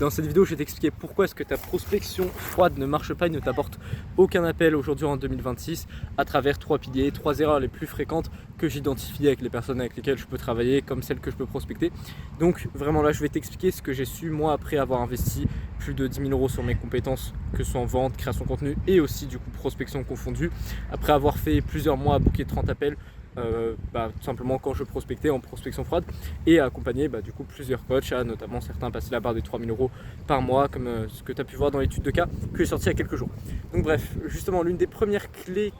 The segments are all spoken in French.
Dans cette vidéo, je vais t'expliquer pourquoi est-ce que ta prospection froide ne marche pas et ne t'apporte aucun appel aujourd'hui en 2026 à travers 3 piliers, 3 erreurs les plus fréquentes que j'identifie avec les personnes avec lesquelles je peux travailler, comme celles que je peux prospecter. Donc vraiment là, je vais t'expliquer ce que j'ai su moi après avoir investi plus de 10 000 € sur mes compétences, que ce soit en vente, création de contenu et aussi du coup prospection confondue, après avoir fait plusieurs mois à booker 30 appels. Tout simplement quand je prospectais en prospection froide et accompagner du coup plusieurs coachs à notamment certains passer la barre des 3 000 € par mois comme ce que tu as pu voir dans l'étude de cas que j'ai sorti il y a quelques jours. Donc bref, justement l'une des premières clés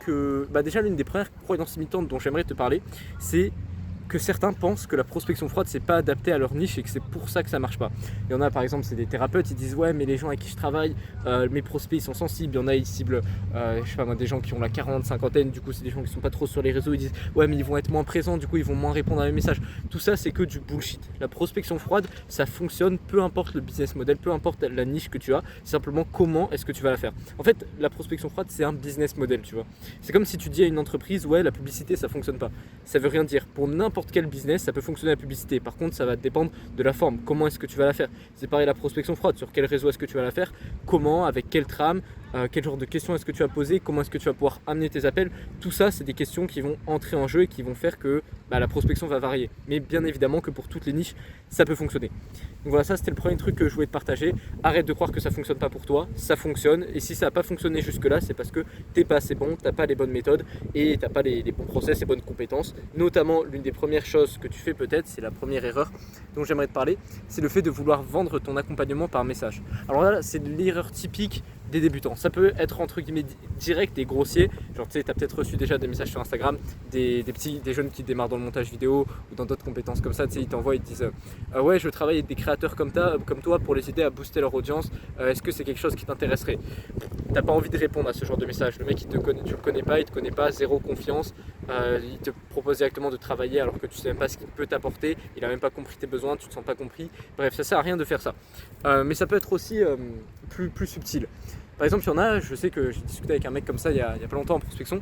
déjà l'une des premières croyances limitantes dont j'aimerais te parler, c'est que certains pensent que la prospection froide c'est pas adapté à leur niche et que c'est pour ça que ça marche pas. Il y en a par exemple, c'est des thérapeutes, ils disent ouais mais les gens avec qui je travaille, mes prospects ils sont sensibles. Il y en a ils ciblent je sais pas moi, des gens qui ont la 40, cinquantaine, du coup c'est des gens qui sont pas trop sur les réseaux, ils disent ouais mais ils vont être moins présents, du coup ils vont moins répondre à mes messages. Tout ça c'est que du bullshit. La prospection froide ça fonctionne peu importe le business model, peu importe la niche que tu as, c'est simplement comment est-ce que tu vas la faire. En fait la prospection froide c'est un business model, tu vois. C'est comme si tu dis à une entreprise ouais la publicité ça fonctionne pas. Ça veut rien dire. Pour n'importe quel business, ça peut fonctionner la publicité. Par contre, ça va dépendre de la forme. Comment est-ce que tu vas la faire? C'est pareil la prospection froide. Sur quel réseau est-ce que tu vas la faire? Comment? Avec quelle trame? Quel genre de questions est-ce que tu vas poser? Comment est-ce que tu vas pouvoir amener tes appels? Tout ça, c'est des questions qui vont entrer en jeu et qui vont faire que la prospection va varier. Mais bien évidemment que pour toutes les niches, ça peut fonctionner. Donc voilà, ça c'était le premier truc que je voulais te partager. Arrête de croire que ça fonctionne pas pour toi. Ça fonctionne. Et si ça n'a pas fonctionné jusque-là, c'est parce que t'es pas assez bon, t'as pas les bonnes méthodes et t'as pas les bons process, les bonnes compétences. Notamment, l'une des premières choses que tu fais peut-être, c'est la première erreur dont j'aimerais te parler, c'est le fait de vouloir vendre ton accompagnement par message. Alors là, c'est l'erreur typique des débutants. Ça peut être entre guillemets direct et grossier. Genre tu sais, tu as peut-être reçu déjà des messages sur Instagram, des jeunes qui démarrent dans le montage vidéo ou dans d'autres compétences comme ça, tu sais, ils t'envoient, ils te disent ouais je travaille avec des créateurs comme toi pour les aider à booster leur audience, est-ce que c'est quelque chose qui t'intéresserait? T'as pas envie de répondre à ce genre de message. Le mec tu le connais pas, il te connaît pas, zéro confiance, il te propose directement de travailler alors que tu sais même pas ce qu'il peut t'apporter, il a même pas compris tes besoins, tu te sens pas compris. Bref, ça sert à rien de faire ça. Mais ça peut être aussi plus subtil. Par exemple, il y en a, je sais que j'ai discuté avec un mec comme ça il y a pas longtemps en prospection.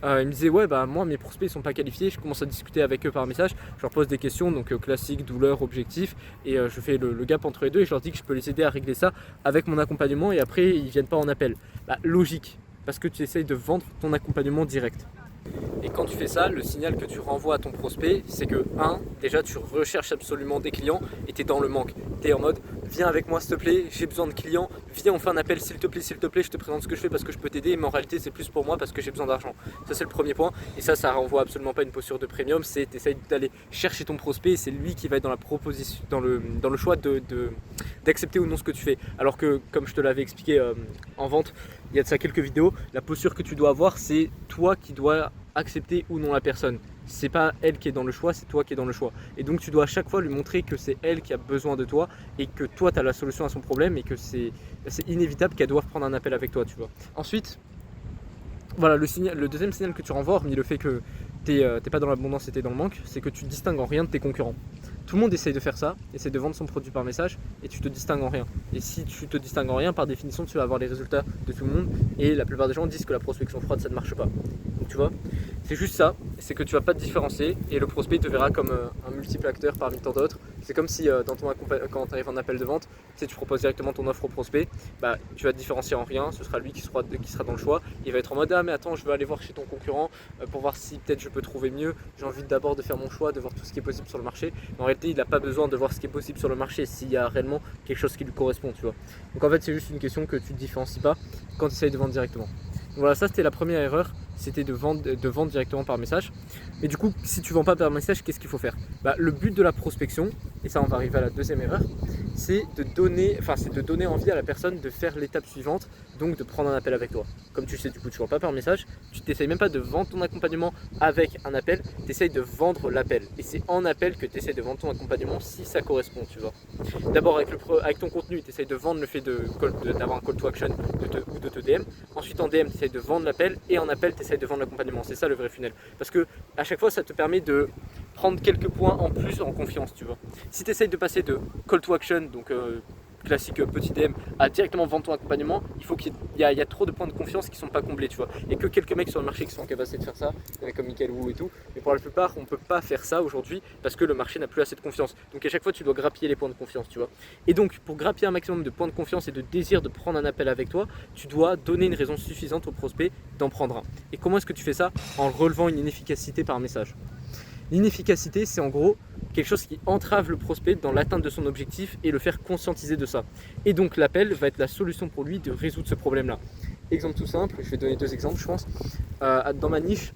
Il me disait ouais moi mes prospects ils sont pas qualifiés, je commence à discuter avec eux par message, je leur pose des questions donc classiques, douleur, objectif, et je fais le gap entre les deux et je leur dis que je peux les aider à régler ça avec mon accompagnement et après ils viennent pas en appel. Logique, parce que tu essayes de vendre ton accompagnement direct. Et quand tu fais ça, le signal que tu renvoies à ton prospect, c'est que déjà tu recherches absolument des clients et tu es dans le manque. Tu es en mode, viens avec moi s'il te plaît, j'ai besoin de clients, viens on fait un appel s'il te plaît, je te présente ce que je fais parce que je peux t'aider, mais en réalité c'est plus pour moi parce que j'ai besoin d'argent. Ça c'est le premier point, et ça renvoie absolument pas une posture de premium, c'est tu essayes d'aller chercher ton prospect et c'est lui qui va être dans la proposition, dans le choix d'accepter ou non ce que tu fais. Alors que comme je te l'avais expliqué en vente, il y a de ça quelques vidéos, la posture que tu dois avoir, c'est toi qui dois accepter ou non la personne. C'est pas elle qui est dans le choix, c'est toi qui es dans le choix. Et donc tu dois à chaque fois lui montrer que c'est elle qui a besoin de toi et que toi tu as la solution à son problème et que c'est inévitable qu'elle doive prendre un appel avec toi, tu vois. Ensuite, voilà, le deuxième signal que tu renvoies, hormis le fait que t'es pas dans l'abondance et t'es dans le manque, c'est que tu te distingues en rien de tes concurrents. Tout le monde essaye de faire ça, essaye de vendre son produit par message et tu te distingues en rien. Et si tu te distingues en rien, par définition, tu vas avoir les résultats de tout le monde et la plupart des gens disent que la prospection froide ça ne marche pas. Donc tu vois, c'est juste ça, c'est que tu vas pas te différencier et le prospect te verra comme un multiple acteur parmi tant d'autres. C'est comme si quand tu arrives en appel de vente, tu proposes directement ton offre au prospect, tu vas te différencier en rien, ce sera lui qui sera dans le choix. Il va être en mode ah mais attends, je veux aller voir chez ton concurrent pour voir si peut-être je peux trouver mieux, j'ai envie d'abord de faire mon choix, de voir tout ce qui est possible sur le marché. Mais en réalité il n'a pas besoin de voir ce qui est possible sur le marché s'il y a réellement quelque chose qui lui correspond, tu vois. Donc en fait c'est juste une question que tu ne différencies pas quand tu essayes de vendre directement. Donc voilà, ça c'était la première erreur, c'était de vendre directement par message. Mais du coup, si tu ne vends pas par message, qu'est-ce qu'il faut faire? Le but de la prospection, et ça on va arriver à la deuxième erreur, c'est de donner envie à la personne de faire l'étape suivante, donc de prendre un appel avec toi. Comme tu sais, du coup, tu ne vends pas par message, tu t'essayes même pas de vendre ton accompagnement avec un appel, tu essayes de vendre l'appel. Et c'est en appel que tu essayes de vendre ton accompagnement si ça correspond, tu vois. D'abord, avec ton contenu, tu essayes de vendre le fait d'avoir un call to action ou de te DM. Ensuite, en DM, tu essayes de vendre l'appel, et en appel, tu essayes de vendre l'accompagnement. C'est ça le vrai funnel. Parce que à chaque fois, ça te permet de prendre quelques points en plus en confiance, tu vois. Si tu essayes de passer de call to action, donc classique petit DM à directement vendre ton accompagnement, il faut il y a trop de points de confiance qui sont pas comblés, tu vois. Et que quelques mecs sur le marché qui sont en capacité de faire ça, comme Michael Wu et tout, mais pour la plupart, on peut pas faire ça aujourd'hui parce que le marché n'a plus assez de confiance. Donc à chaque fois, tu dois grappiller les points de confiance, tu vois. Et donc, pour grappiller un maximum de points de confiance et de désir de prendre un appel avec toi, tu dois donner une raison suffisante au prospect d'en prendre un. Et comment est-ce que tu fais ça? En relevant une inefficacité par message. L'inefficacité, c'est en gros quelque chose qui entrave le prospect dans l'atteinte de son objectif et le faire conscientiser de ça. Et donc l'appel va être la solution pour lui de résoudre ce problème-là. Exemple tout simple, je vais donner 2 exemples, je pense. Dans ma niche,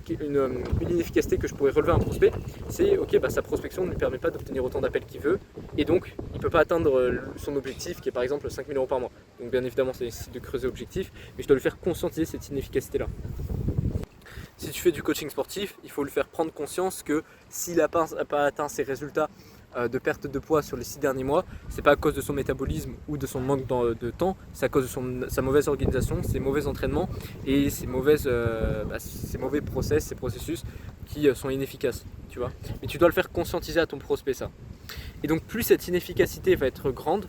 une inefficacité que je pourrais relever à un prospect, c'est ok, sa prospection ne lui permet pas d'obtenir autant d'appels qu'il veut, et donc il ne peut pas atteindre son objectif qui est par exemple 5 000 € par mois. Donc bien évidemment, ça nécessite de creuser l'objectif, mais je dois lui faire conscientiser cette inefficacité-là. Si tu fais du coaching sportif, il faut lui faire prendre conscience que s'il n'a pas atteint ses résultats de perte de poids sur les 6 derniers mois, c'est pas à cause de son métabolisme ou de son manque de temps, c'est à cause de sa mauvaise organisation, ses mauvais entraînements et ses mauvais process, ses processus qui sont inefficaces, tu vois. Mais tu dois le faire conscientiser à ton prospect ça. Et donc plus cette inefficacité va être grande,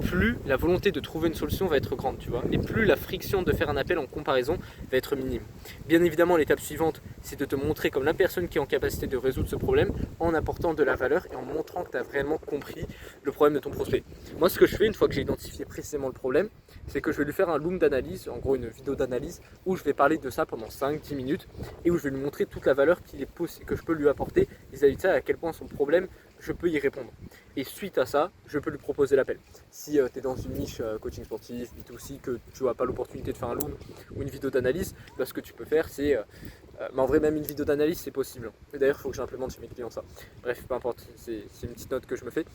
plus la volonté de trouver une solution va être grande, tu vois, et plus la friction de faire un appel en comparaison va être minime. Bien évidemment, l'étape suivante, c'est de te montrer comme la personne qui est en capacité de résoudre ce problème en apportant de la valeur et en montrant que tu as vraiment compris le problème de ton prospect. Moi, ce que je fais une fois que j'ai identifié précisément le problème, c'est que je vais lui faire un loom d'analyse, en gros une vidéo d'analyse, où je vais parler de ça pendant 5-10 minutes et où je vais lui montrer toute la valeur que je peux lui apporter vis-à-vis de ça, à quel point son problème, je peux y répondre. Et suite à ça, je peux lui proposer l'appel. Si tu es dans une niche coaching sportif, B2C, que tu n'as pas l'opportunité de faire un loom ou une vidéo d'analyse, ce que tu peux faire, c'est... mais en vrai, même une vidéo d'analyse, c'est possible. Et d'ailleurs, il faut que j'implémente chez mes clients ça. Bref, peu importe, c'est une petite note que je me fais.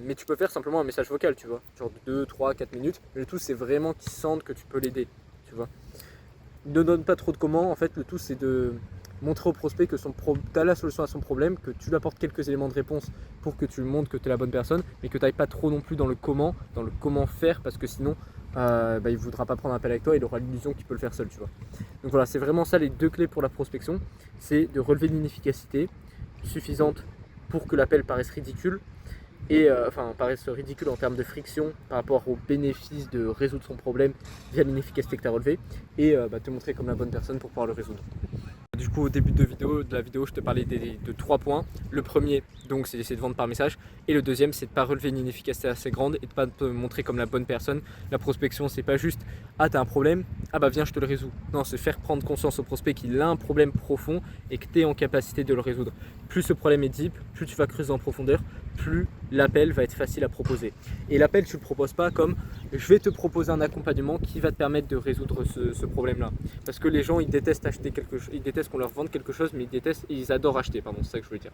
Mais tu peux faire simplement un message vocal, tu vois, genre de 2, 3, 4 minutes. Mais le tout, c'est vraiment qu'ils sentent que tu peux l'aider, tu vois. Ne donne pas trop de comment, en fait, le tout, c'est de montrer au prospect que tu as la solution à son problème, que tu lui apportes quelques éléments de réponse pour que tu lui montres que tu es la bonne personne, mais que tu n'ailles pas trop non plus dans le comment faire, parce que sinon, il ne voudra pas prendre un appel avec toi, il aura l'illusion qu'il peut le faire seul, tu vois. Donc voilà, c'est vraiment ça les 2 clés pour la prospection, c'est de relever l'inefficacité suffisante pour que l'appel paraisse ridicule, et paraisse ridicule en termes de friction par rapport au bénéfice de résoudre son problème via l'inefficacité que tu as relevée, et te montrer comme la bonne personne pour pouvoir le résoudre. Du coup, au début de la vidéo, je te parlais de 3 points. Le premier, donc, c'est d'essayer de vendre par message. Et le deuxième, c'est de ne pas relever une inefficacité assez grande et de ne pas te montrer comme la bonne personne. La prospection, c'est pas juste « Ah, t'as un problème, ah bah viens, je te le résous ». Non, c'est faire prendre conscience au prospect qu'il a un problème profond et que tu es en capacité de le résoudre. Plus ce problème est deep, plus tu vas creuser en profondeur, plus l'appel va être facile à proposer. Et l'appel, tu ne le proposes pas comme « Je vais te proposer un accompagnement qui va te permettre de résoudre ce problème-là ». Parce que les gens, ils détestent acheter quelque chose, ils détestent qu'on leur vende quelque chose, mais ils adorent acheter, pardon, c'est ça que je voulais dire.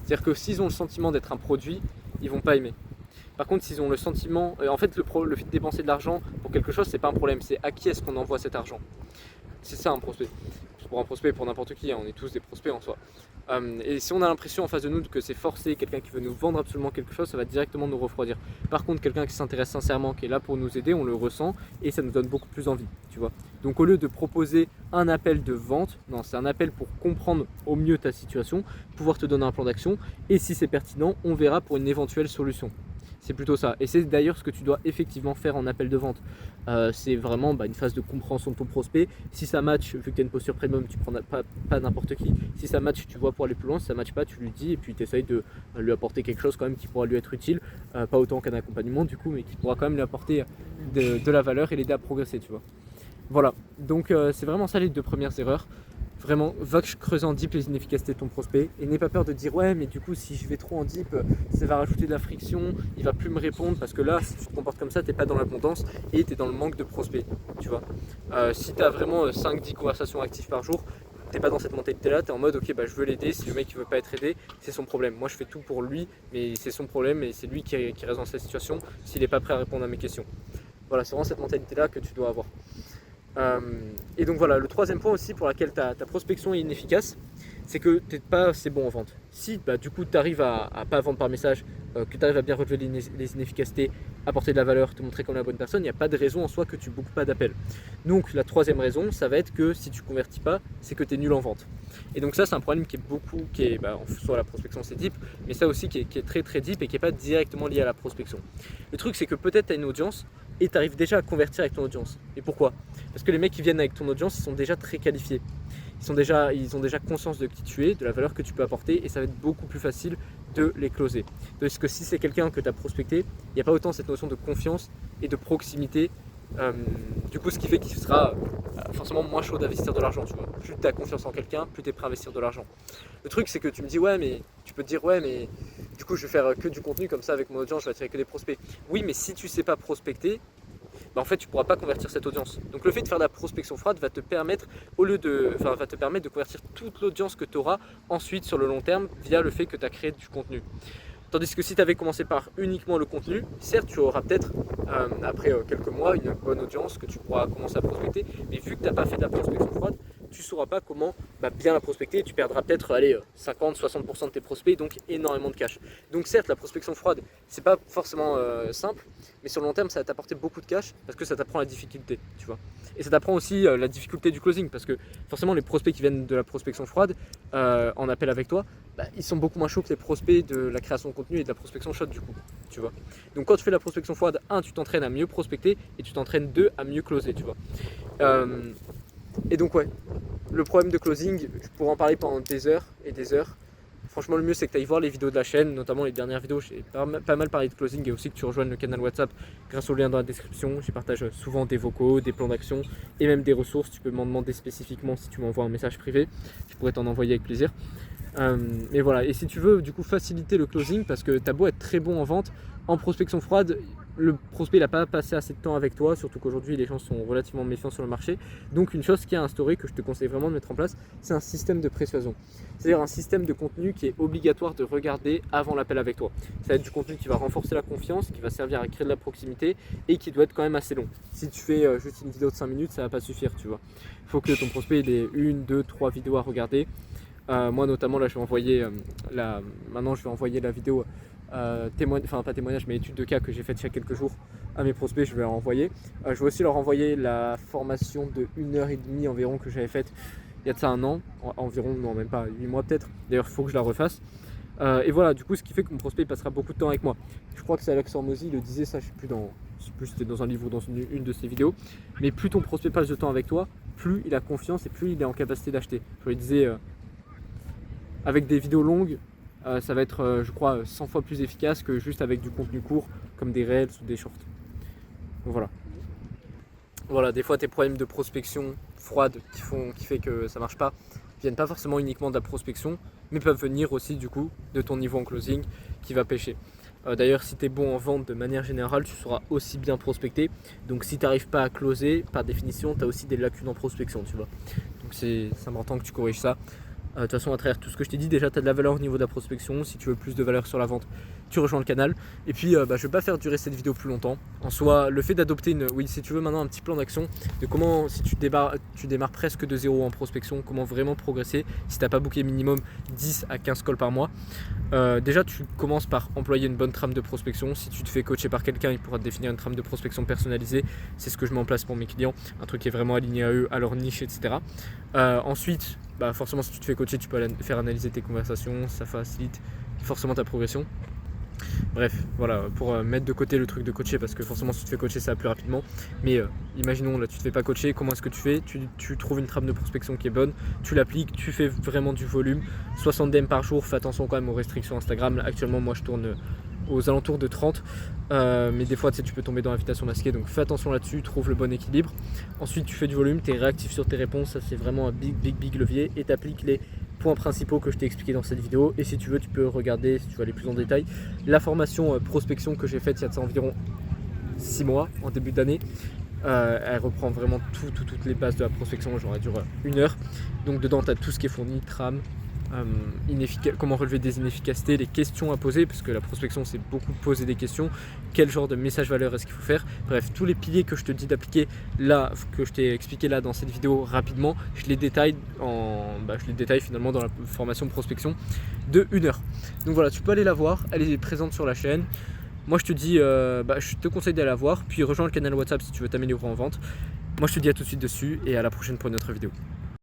C'est-à-dire que s'ils ont le sentiment d'être un produit, ils vont pas aimer. Par contre, s'ils ont le sentiment, en fait, le fait de dépenser de l'argent pour quelque chose, c'est pas un problème, c'est à qui est-ce qu'on envoie cet argent. C'est ça un prospect. Pour un prospect, pour n'importe qui, on est tous des prospects en soi. Et si on a l'impression en face de nous que c'est forcé, quelqu'un qui veut nous vendre absolument quelque chose, ça va directement nous refroidir. Par contre, quelqu'un qui s'intéresse sincèrement, qui est là pour nous aider, on le ressent et ça nous donne beaucoup plus envie, tu vois. Donc au lieu de proposer un appel de vente, non, c'est un appel pour comprendre au mieux ta situation, pouvoir te donner un plan d'action et si c'est pertinent, on verra pour une éventuelle solution. C'est plutôt ça. Et c'est d'ailleurs ce que tu dois effectivement faire en appel de vente. C'est vraiment une phase de compréhension de ton prospect. Si ça match, vu que tu as une posture premium, tu prends pas n'importe qui. Si ça match, tu vois pour aller plus loin. Si ça match pas, tu lui dis et puis tu essayes de lui apporter quelque chose quand même qui pourra lui être utile. Pas autant qu'un accompagnement du coup, mais qui pourra quand même lui apporter de la valeur et l'aider à progresser, tu vois. Voilà. Donc c'est vraiment ça les 2 premières erreurs. Vraiment, va creuser en deep les inefficacités de ton prospect et n'aie pas peur de dire ouais mais du coup si je vais trop en deep ça va rajouter de la friction, il va plus me répondre parce que là si tu te comportes comme ça t'es pas dans l'abondance et t'es dans le manque de prospects, tu vois. Si tu as vraiment 5-10 conversations actives par jour, t'es pas dans cette mentalité là, t'es en mode ok je veux l'aider, si le mec il veut pas être aidé c'est son problème, moi je fais tout pour lui mais c'est son problème et c'est lui qui reste dans cette situation s'il est pas prêt à répondre à mes questions. Voilà, c'est vraiment cette mentalité là que tu dois avoir. Et donc voilà, le 3e point aussi pour laquelle ta prospection est inefficace, c'est que tu n'es pas assez bon en vente. Si du coup tu arrives à pas vendre par message que tu arrives à bien relever les inefficacités, apporter de la valeur, te montrer comme la bonne personne, il n'y a pas de raison en soi que tu bookes pas d'appel. Donc la troisième raison, ça va être que si tu convertis pas, c'est que tu es nul en vente. Et donc ça, c'est un problème qui est soit la prospection c'est deep, mais ça aussi qui est très très deep et qui n'est pas directement lié à la prospection. Le truc, c'est que peut-être tu as une audience et tu arrives déjà à convertir avec ton audience. Et pourquoi? Parce que les mecs qui viennent avec ton audience, ils sont déjà très qualifiés. Ils ont déjà conscience de qui tu es, de la valeur que tu peux apporter, et ça va être beaucoup plus facile de les closer. Parce que si c'est quelqu'un que tu as prospecté, il n'y a pas autant cette notion de confiance et de proximité. Du coup, ce qui fait qu'il sera forcément moins chaud d'investir de l'argent. Tu vois. Plus tu as confiance en quelqu'un, plus tu es prêt à investir de l'argent. Le truc, c'est que tu me dis, ouais, mais tu peux te dire, ouais, mais du coup, je vais faire que du contenu comme ça avec mon audience, je vais attirer que des prospects. Oui, mais si tu sais pas prospecter, en fait, tu ne pourras pas convertir cette audience. Donc, le fait de faire de la prospection froide va te permettre, de convertir toute l'audience que tu auras ensuite sur le long terme via le fait que tu as créé du contenu. Tandis que si tu avais commencé par uniquement le contenu, certes, tu auras peut-être, après quelques mois, une bonne audience que tu pourras commencer à prospecter. Mais vu que tu n'as pas fait de la prospection froide, tu ne sauras pas comment bien la prospecter. Tu perdras peut-être 50-60% de tes prospects, donc énormément de cash. Donc certes, la prospection froide, c'est pas forcément simple, mais sur le long terme, ça va t'apporter beaucoup de cash parce que ça t'apprend la difficulté, tu vois. Et ça t'apprend aussi la difficulté du closing parce que forcément, les prospects qui viennent de la prospection froide en appel avec toi, ils sont beaucoup moins chauds que les prospects de la création de contenu et de la prospection chaude du coup, tu vois. Donc quand tu fais la prospection froide, tu t'entraînes à mieux prospecter et tu t'entraînes à mieux closer, tu vois. Et donc ouais, le problème de closing, je pourrais en parler pendant des heures et des heures. Franchement, le mieux c'est que tu ailles voir les vidéos de la chaîne, notamment les dernières vidéos. J'ai pas mal parlé de closing et aussi que tu rejoignes le canal WhatsApp grâce au lien dans la description. J'y partage souvent des vocaux, des plans d'action et même des ressources. Tu peux m'en demander spécifiquement si tu m'envoies un message privé. Je pourrais t'en envoyer avec plaisir. Et voilà, et si tu veux du coup faciliter le closing, parce que tu as beau être très bon en vente, en prospection froide, le prospect n'a pas passé assez de temps avec toi, surtout qu'aujourd'hui les gens sont relativement méfiants sur le marché. Donc une chose qui est instaurée, que je te conseille vraiment de mettre en place, c'est un système de persuasion. C'est-à-dire un système de contenu qui est obligatoire de regarder avant l'appel avec toi. Ça va être du contenu qui va renforcer la confiance, qui va servir à créer de la proximité et qui doit être quand même assez long. Si tu fais juste une vidéo de 5 minutes, ça va pas suffire, tu vois. Il faut que ton prospect ait 1, 2, 3 vidéos à regarder. Moi notamment là je vais envoyer la vidéo pas témoignage mais étude de cas que j'ai faite il y a quelques jours à mes prospects, je vais leur envoyer. Je vais aussi leur envoyer la formation de 1h30 environ que j'avais faite il y a de ça un an, environ, non même pas 8 mois peut-être, d'ailleurs il faut que je la refasse. Et voilà, du coup ce qui fait que mon prospect passera beaucoup de temps avec moi. Je crois que c'est Alex Hormozy, il le disait, ça je sais plus c'était dans un livre ou dans une de ses vidéos, mais plus ton prospect passe de temps avec toi, plus il a confiance et plus il est en capacité d'acheter. Je lui disais avec des vidéos longues, ça va être, je crois, 100 fois plus efficace que juste avec du contenu court, comme des reels ou des shorts. Donc voilà. Voilà, des fois tes problèmes de prospection froide qui fait que ça marche pas, viennent pas forcément uniquement de la prospection, mais peuvent venir aussi du coup de ton niveau en closing qui va pêcher. D'ailleurs, si tu es bon en vente de manière générale, tu sauras aussi bien prospecter. Donc si tu n'arrives pas à closer, par définition, tu as aussi des lacunes en prospection, tu vois. Donc c'est important que tu corriges ça. De toute façon, à travers tout ce que je t'ai dit, déjà tu as de la valeur au niveau de la prospection. Si tu veux plus de valeur sur la vente, tu rejoins le canal. Et puis je vais pas faire durer cette vidéo plus longtemps. En soi, le fait d'adopter si tu veux maintenant un petit plan d'action de comment, si tu démarres presque de zéro en prospection, comment vraiment progresser si tu n'as pas booké minimum 10 à 15 calls par mois. Déjà tu commences par employer une bonne trame de prospection. Si tu te fais coacher par quelqu'un, il pourra te définir une trame de prospection personnalisée. C'est ce que je mets en place pour mes clients, un truc qui est vraiment aligné à eux, à leur niche, etc. Ensuite, forcément si tu te fais coacher, tu peux faire analyser tes conversations, ça facilite forcément ta progression. Bref, voilà, pour mettre de côté le truc de coacher, parce que forcément si tu te fais coacher ça va plus rapidement. Mais imaginons là tu te fais pas coacher, comment est-ce que tu fais? Tu trouves une trame de prospection qui est bonne, tu l'appliques, tu fais vraiment du volume, 60 DM par jour, fais attention quand même aux restrictions Instagram. Là, actuellement moi je tourne aux alentours de 30, mais des fois tu peux tomber dans l'invitation masquée, donc fais attention là-dessus, trouve le bon équilibre. Ensuite tu fais du volume, tu es réactif sur tes réponses, ça c'est vraiment un big levier, et tu appliques les points principaux que je t'ai expliqué dans cette vidéo. Et si tu veux, tu peux regarder, si tu veux aller plus en détail, la formation prospection que j'ai faite il y a de ça environ 6 mois en début d'année. Elle reprend vraiment toutes les bases de la prospection, genre elle dure 1 heure. Donc dedans tu as tout ce qui est fourni, trame, comment relever des inefficacités, les questions à poser, parce que la prospection c'est beaucoup poser des questions, quel genre de message valeur est-ce qu'il faut faire, bref, tous les piliers que je te dis d'appliquer là, que je t'ai expliqué là dans cette vidéo rapidement, je les détaille finalement dans la formation prospection de 1 heure. Donc voilà, tu peux aller la voir, elle est présente sur la chaîne. Moi je te dis, je te conseille d'aller la voir, puis rejoins le canal WhatsApp si tu veux t'améliorer en vente. Moi je te dis à tout de suite dessus et à la prochaine pour une autre vidéo.